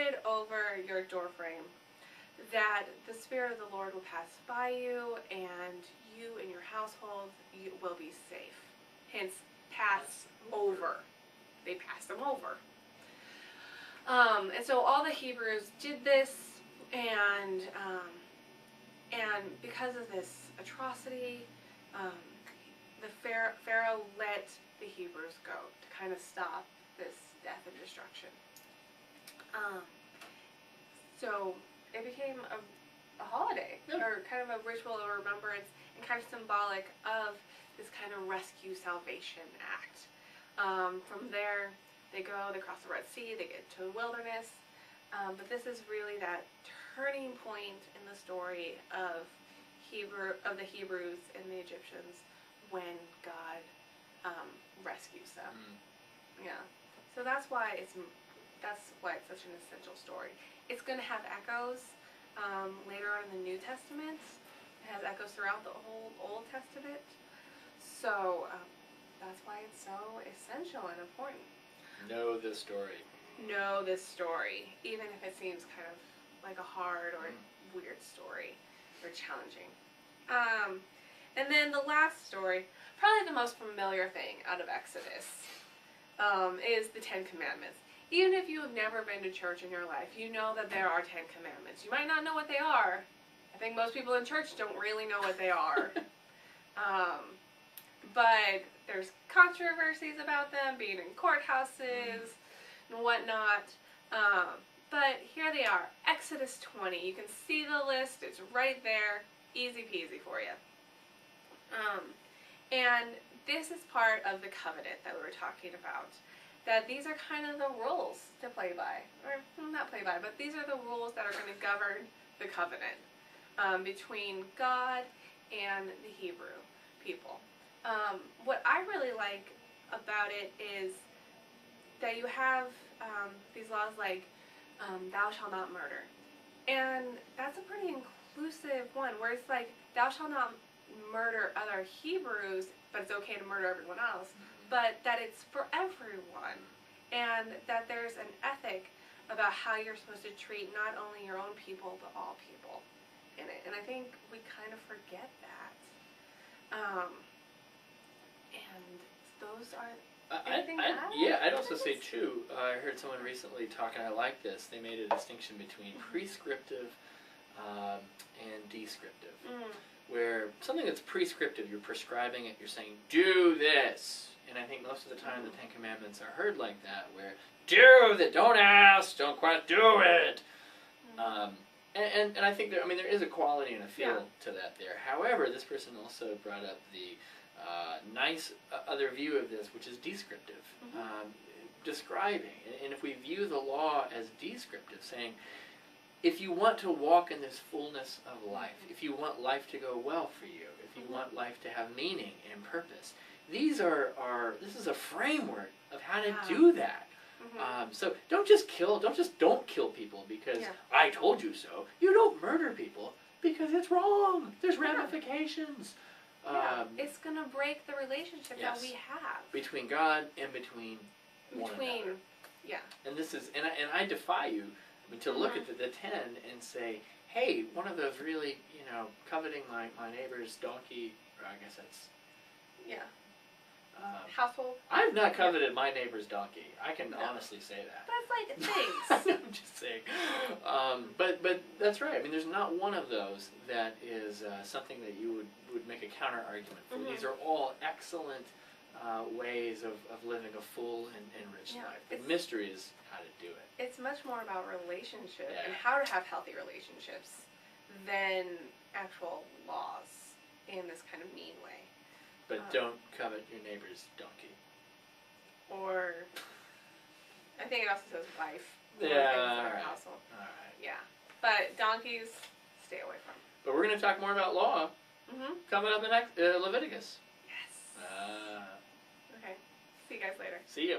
it over your doorframe, that the Spirit of the Lord will pass by you, and you and your household will be safe. Hence, pass over. They passed them over. And so all the Hebrews did this, and because of this atrocity, the Pharaoh let the Hebrews go to kind of stop this death and destruction. So it became a holiday, or kind of a ritual of remembrance, and kind of symbolic of this kind of rescue salvation act. From there, they cross the Red Sea, they get to the wilderness, but this is really that turning point in the story of the Hebrews and the Egyptians when God rescues them. Yeah. So that's why it's such an essential story. It's going to have echoes later on in the New Testament. It has echoes throughout the whole Old Testament. So that's why it's so essential and important. Know this story. Know this story, even if it seems kind of like a hard or weird story or challenging. And then the last story, probably the most familiar thing out of Exodus, is the Ten Commandments. Even if you have never been to church in your life, you know that there are 10 commandments. You might not know what they are. I think most people in church don't really know what they are. But there's controversies about them, being in courthouses and whatnot. But here they are, Exodus 20. You can see the list. It's right there. Easy peasy for you. And this is part of the covenant that we were talking about. That these are kind of the rules to play by. Or not play by, but these are the rules that are going to govern the covenant between God and the Hebrew people. What I really like about it is that you have these laws like thou shalt not murder. And that's a pretty inclusive one, where it's like thou shalt not murder other Hebrews, but it's okay to murder everyone else, but that it's for everyone, and that there's an ethic about how you're supposed to treat not only your own people, but all people in it. And I think we kind of forget that. And those are... I'd also say too, I heard someone recently talk, and I like this, they made a distinction between prescriptive and descriptive. Where something that's prescriptive, you're prescribing it, you're saying, do this. And I think most of the time the Ten Commandments are heard like that, where, do that, don't ask, don't quite do it. And I think there is a quality and a feel to that there. However, this person also brought up the nice other view of this, which is descriptive. Describing. And if we view the law as descriptive, saying, if you want to walk in this fullness of life, if you want life to go well for you, if you want life to have meaning and purpose, this is a framework of how to do that. So don't kill people because I told you so. You don't murder people because it's wrong. There's ramifications. It's going to break the relationship that we have. Between God and between one another. And this is, and I defy you to look at the 10 and say, hey, one of those really, coveting my neighbor's donkey, or I guess that's... household? I've not coveted my neighbor's donkey. I can honestly say that. That's like things. I'm just saying. But that's right. There's not one of those that is something that you would make a counter-argument for. These are all excellent ways of living a full and rich life. The mystery is how to do it. It's much more about relationship and how to have healthy relationships than actual laws in this kind of mean way. But don't covet your neighbor's donkey. Or, I think it also says wife. Household. All right. Yeah. But donkeys, stay away from. But we're going to talk more about law coming up in Leviticus. Yes. Okay. See you guys later. See you.